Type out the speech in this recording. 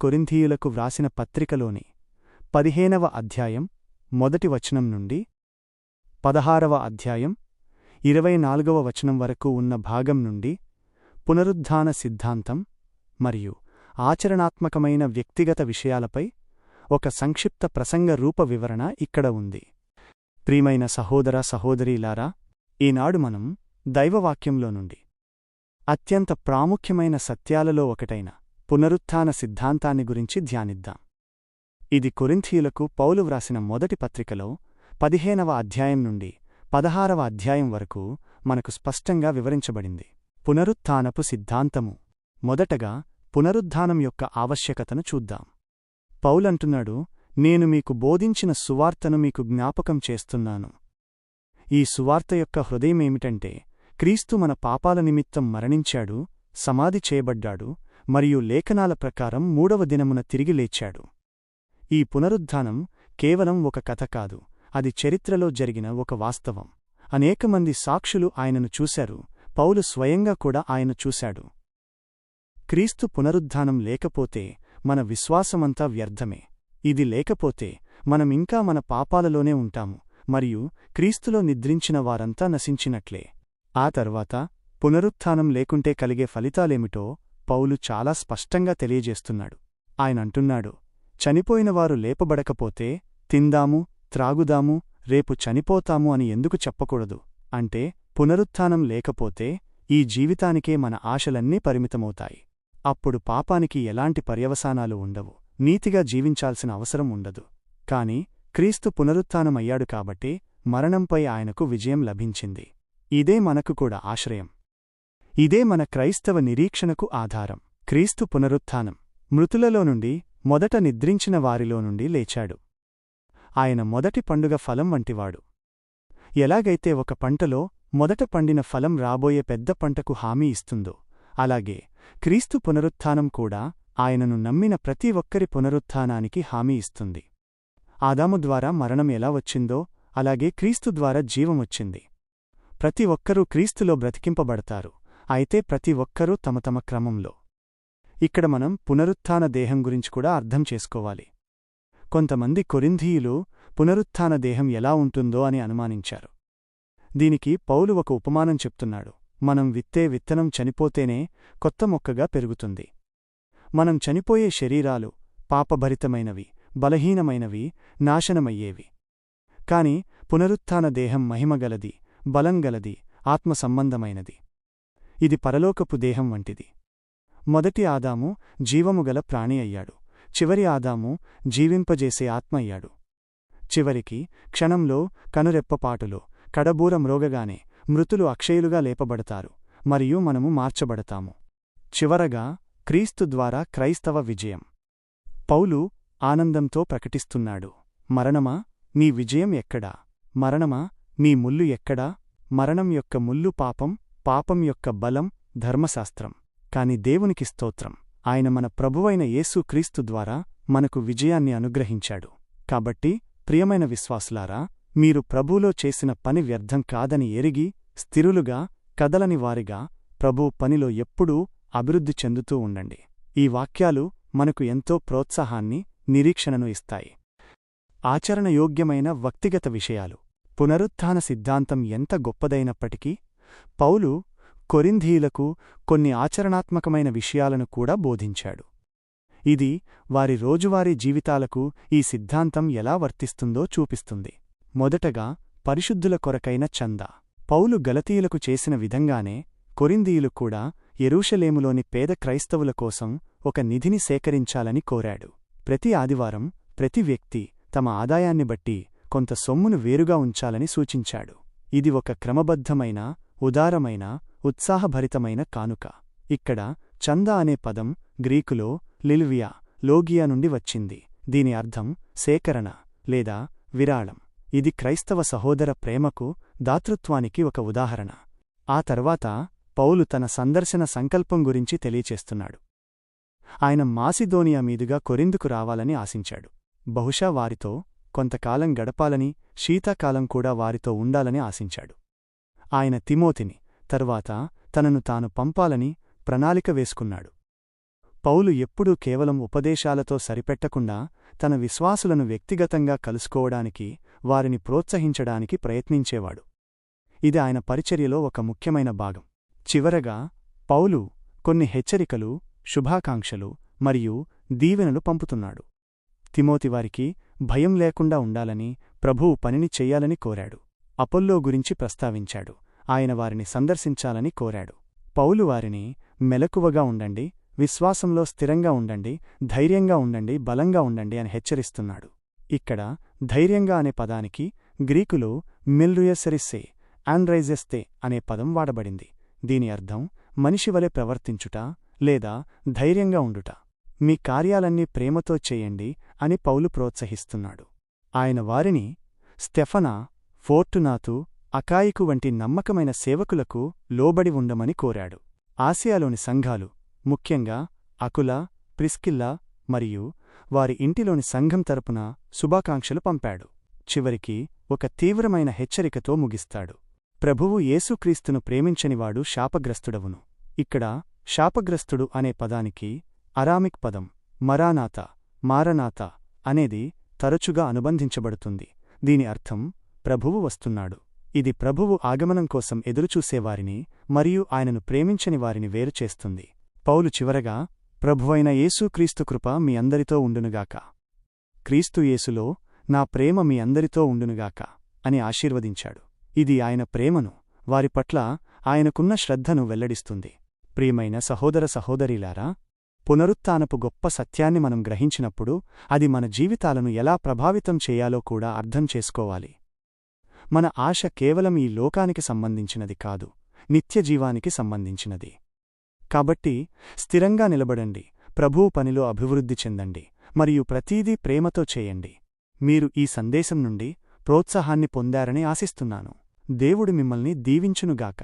కొరింథీయులకు వ్రాసిన పత్రికలోని 15వ అధ్యాయం 1వ వచనం నుండి 16వ అధ్యాయం 24వ వచనం వరకు ఉన్న భాగం నుండి పునరుద్ధాన సిద్ధాంతం మరియు ఆచరణాత్మకమైన వ్యక్తిగత విషయాలపై ఒక సంక్షిప్త ప్రసంగ రూప వివరణ ఇక్కడ ఉంది. ప్రియమైన సహోదర సహోదరీలారా, ఈనాడు మనం దైవవాక్యంలో నుండి అత్యంత ప్రాముఖ్యమైన సత్యాలలో ఒకటైన పునరుత్థాన సిద్ధాంతాన్ని గురించి ధ్యానిద్దాం. ఇది కొరింథీయులకు పౌలు వ్రాసిన మొదటి పత్రికలో 15వ అధ్యాయం నుండి 16వ అధ్యాయం వరకు మనకు స్పష్టంగా వివరించబడింది. పునరుత్థానపు సిద్ధాంతము. మొదటగా పునరుద్ధానం యొక్క ఆవశ్యకతను చూద్దాం. పౌలంటున్నాడు, నేను మీకు బోధించిన సువార్తను మీకు జ్ఞాపకం చేస్తున్నాను. ఈ సువార్త యొక్క హృదయమేమిటంటే, క్రీస్తు మన పాపాల నిమిత్తం మరణించాడు, సమాధి చేయబడ్డాడు మరియు లేఖనాల ప్రకారం 3వ దినమున తిరిగి లేచాడు. ఈ పునరుద్ధానం కేవలం ఒక కథ కాదు, అది చరిత్రలో జరిగిన ఒక వాస్తవం. అనేకమంది సాక్షులు ఆయనను చూశారు, పౌలు స్వయంగా కూడా ఆయన చూశాడు. క్రీస్తు పునరుద్ధానం లేకపోతే మన విశ్వాసమంతా వ్యర్థమే. ఇది లేకపోతే మనమింకా మన పాపాలలోనే ఉంటాము మరియు క్రీస్తులో నిద్రించిన వారంతా నశించినట్లే. ఆ తర్వాత పునరుత్థానం లేకుంటే కలిగే ఫలితాలేమిటో పౌలు చాలా స్పష్టంగా తెలియజేస్తున్నాడు. ఆయనంటున్నాడు, చనిపోయినవారు లేపబడకపోతే తిందాము, త్రాగుదాము, రేపు చనిపోతాము అని ఎందుకు చెప్పకూడదు? అంటే పునరుత్థానం లేకపోతే ఈ జీవితానికే మన ఆశలన్నీ పరిమితమవుతాయి. అప్పుడు పాపానికి ఎలాంటి పర్యవసానాలు ఉండవు, నీతిగా జీవించాల్సిన అవసరం ఉండదు. కాని క్రీస్తు పునరుత్థానమయ్యాడు కాబట్టి మరణంపై ఆయనకు విజయం లభించింది. ఇదే మనకు కూడా ఆశ్రయం. ఇదే మన క్రైస్తవ నిరీక్షణకు ఆధారం. క్రీస్తు పునరుత్థానం. మృతులలో నుండి మొదట నిద్రించిన వారిలో నుండి లేచాడు. ఆయన మొదటి పండుగ ఫలం వంటివాడు. ఎలాగైతే ఒక పంటలో మొదట పండిన ఫలం రాబోయే పెద్ద పంటకు హామీ ఇస్తుందో, అలాగే క్రీస్తు పునరుత్థానం కూడా ఆయనను నమ్మిన ప్రతి ఒక్కరి పునరుత్థానానికి హామీ ఇస్తుంది. ఆదాము ద్వారా మరణం ఎలా వచ్చిందో అలాగే క్రీస్తు ద్వారా జీవమొచ్చింది. ప్రతి ఒక్కరూ క్రీస్తులో బ్రతికింపబడతారు, అయితే ప్రతి ఒక్కరూ తమ తమ క్రమంలో. ఇక్కడ మనం పునరుత్థాన దేహం గురించి కూడా అర్థం చేసుకోవాలి. కొంతమంది కొరింథీయులు పునరుత్థాన దేహం ఎలా ఉంటుందో అని అనుమానించారు. దీనికి పౌలు ఒక ఉపమానం చెప్తున్నాడు. మనం విత్తే విత్తనం చనిపోతేనే కొత్త మొక్కగా పెరుగుతుంది. మనం చనిపోయే శరీరాలు పాపభరితమైనవి, బలహీనమైనవి, నాశనమయ్యేవి. కాని పునరుత్థాన దేహం మహిమగలది, బలంగలది, ఆత్మసంబంధమైనది. ఇది పరలోకపు దేహం వంటిది. మొదటి ఆదాము జీవముగల ప్రాణి అయ్యాడు. చివరి ఆదాము జీవింపజేసే ఆత్మ అయ్యాడు. చివరికి క్షణంలో, కనురెప్పపాటులో, కడబూర మ్రోగగానే మృతులు అక్షయులుగా లేపబడతారు మరియు మనము మార్చబడతాము. చివరగా క్రీస్తు ద్వారా క్రైస్తవ విజయం. పౌలు ఆనందంతో ప్రకటిస్తున్నాడు, మరణమా, నీ విజయం ఎక్కడా? మరణమా, నీ ముల్లు ఎక్కడా? మరణం యొక్క ముల్లు పాపం, పాపం యొక్క బలం ధర్మశాస్త్రం. కాని దేవునికి స్తోత్రం, ఆయన మన ప్రభువైన యేసు క్రీస్తు ద్వారా మనకు విజయాన్ని అనుగ్రహించాడు. కాబట్టి ప్రియమైన విశ్వాసులారా, మీరు ప్రభువులో చేసిన పని వ్యర్థం కాదని ఎరిగి స్థిరులుగా, కదలని వారిగా ప్రభువు పనిలో ఎప్పుడూ అభివృద్ధి చెందుతూ ఉండండి. ఈ వాక్యాలు మనకు ఎంతో ప్రోత్సాహాన్ని, నిరీక్షణను ఇస్తాయి. ఆచరణయోగ్యమైన వ్యక్తిగత విషయాలు. పునరుత్థాన సిద్ధాంతం ఎంత గొప్పదైనప్పటికీ పౌలు కొరింథీయులకు కొన్ని ఆచరణాత్మకమైన విషయాలను కూడా బోధించాడు. ఇది వారి రోజువారీ జీవితాలకు ఈ సిద్ధాంతం ఎలా వర్తిస్తుందో చూపిస్తుంది. మొదటగా పరిశుద్ధుల కొరకైన చందా. పౌలు గలతీయులకు చేసిన విధంగానే కొరింథీయులు కూడా యెరూషలేములోని పేద క్రైస్తవుల కోసం ఒక నిధిని సేకరించాలని కోరాడు. ప్రతి ఆదివారం ప్రతి వ్యక్తి తమ ఆదాయాన్ని బట్టి కొంత సొమ్మును వేరుగా ఉంచాలని సూచించాడు. ఇది ఒక క్రమబద్ధమైన, ఉదారమైన, ఉత్సాహభరితమైన కానుక. ఇక్కడ చందా అనే పదం గ్రీకులో లిల్వియా, లోగియా నుండి వచ్చింది. దీని అర్థం సేకరణ లేదా విరాళం. ఇది క్రైస్తవ సహోదర ప్రేమకు, దాతృత్వానికి ఒక ఉదాహరణ. ఆ తర్వాత పౌలు తన సందర్శన సంకల్పం గురించి తెలియచేస్తున్నాడు. ఆయన మాసిదోనియా మీదుగా కొరింథుకు రావాలని ఆశించాడు. బహుశా వారితో కొంతకాలం గడపాలని, శీతాకాలం కూడా వారితో ఉండాలని ఆశించాడు. ఆయన తిమోతిని, తరువాత తనను తాను పంపాలని ప్రణాళిక వేసుకున్నాడు. పౌలు ఎప్పుడూ కేవలం ఉపదేశాలతో సరిపెట్టకుండా తన విశ్వాసులను వ్యక్తిగతంగా కలుసుకోవడానికి, వారిని ప్రోత్సహించడానికి ప్రయత్నించేవాడు. ఇది ఆయన పరిచర్యలో ఒక ముఖ్యమైన భాగం. చివరగా పౌలు కొన్ని హెచ్చరికలు, శుభాకాంక్షలు మరియు దీవెనలు పంపుతున్నాడు. తిమోతివారికి భయం లేకుండా ఉండాలని, ప్రభువు పనిని చెయ్యాలని కోరాడు. అపొల్లో గురించి ప్రస్తావించాడు. ఆయన వారిని సందర్శించాలని కోరాడు. పౌలు వారిని మెలకువగా ఉండండి, విశ్వాసంలో స్థిరంగా ఉండండి, ధైర్యంగా ఉండండి, బలంగా ఉండండి అని హెచ్చరిస్తున్నాడు. ఇక్కడ ధైర్యంగా అనే పదానికి గ్రీకులో మిల్రుయసెరిస్సే ఆండ్రైజెస్తే అనే పదం వాడబడింది. దీని అర్థం మనిషివలె ప్రవర్తించుట లేదా ధైర్యంగా ఉండుట. మీ కార్యాలన్నీ ప్రేమతో చేయండి అని పౌలు ప్రోత్సహిస్తున్నాడు. ఆయన వారిని స్టెఫనా, ఫోర్టునాతు, అకాయికు వంటి నమ్మకమైన సేవకులకు లోబడి ఉండమని కోరాడు. ఆసియాలోని సంఘాలు, ముఖ్యంగా అకుల, ప్రిస్కిల్లా మరియు వారి ఇంటిలోని సంఘం తరపున శుభాకాంక్షలు పంపాడు. చివరికి ఒక తీవ్రమైన హెచ్చరికతో ముగిస్తాడు. ప్రభువు యేసుక్రీస్తును ప్రేమించనివాడు శాపగ్రస్తుడవును. ఇక్కడ శాపగ్రస్తుడు అనే పదానికి అరామిక్ పదం మరానాతా, మారనాతా అనేది తరచుగా అనుబంధించబడుతుంది. దీని అర్థం ప్రభువు వస్తున్నాడు. ఇది ప్రభువు ఆగమనం కోసం ఎదురుచూసేవారిని మరియు ఆయనను ప్రేమించని వారిని వేరుచేస్తుంది. పౌలు చివరగా, ప్రభువైన యేసుక్రీస్తు కృప మీ అందరితో ఉండునుగాక, క్రీస్తు యేసులో నా ప్రేమ మీ అందరితో ఉండునుగాక అని ఆశీర్వదించాడు. ఇది ఆయన ప్రేమను, వారి పట్ల ఆయనకున్న శ్రద్ధను వెల్లడిస్తుంది. ప్రియమైన సహోదర సహోదరీలారా, పునరుత్థానపు గొప్ప సత్యాన్ని మనం గ్రహించినప్పుడు అది మన జీవితాలను ఎలా ప్రభావితం చేయాలో కూడా అర్థం చేసుకోవాలి. మన ఆశ కేవలం ఈ లోకానికి సంబంధించినది కాదు, నిత్యజీవానికి సంబంధించినది. కాబట్టి స్థిరంగా నిలబడండి, ప్రభువు పనిలో అభివృద్ధి చెందండి మరియు ప్రతీదీ ప్రేమతో చేయండి. మీరు ఈ సందేశం నుండి ప్రోత్సాహాన్ని పొందారని ఆశిస్తున్నాను. దేవుడు మిమ్మల్ని దీవించునుగాక.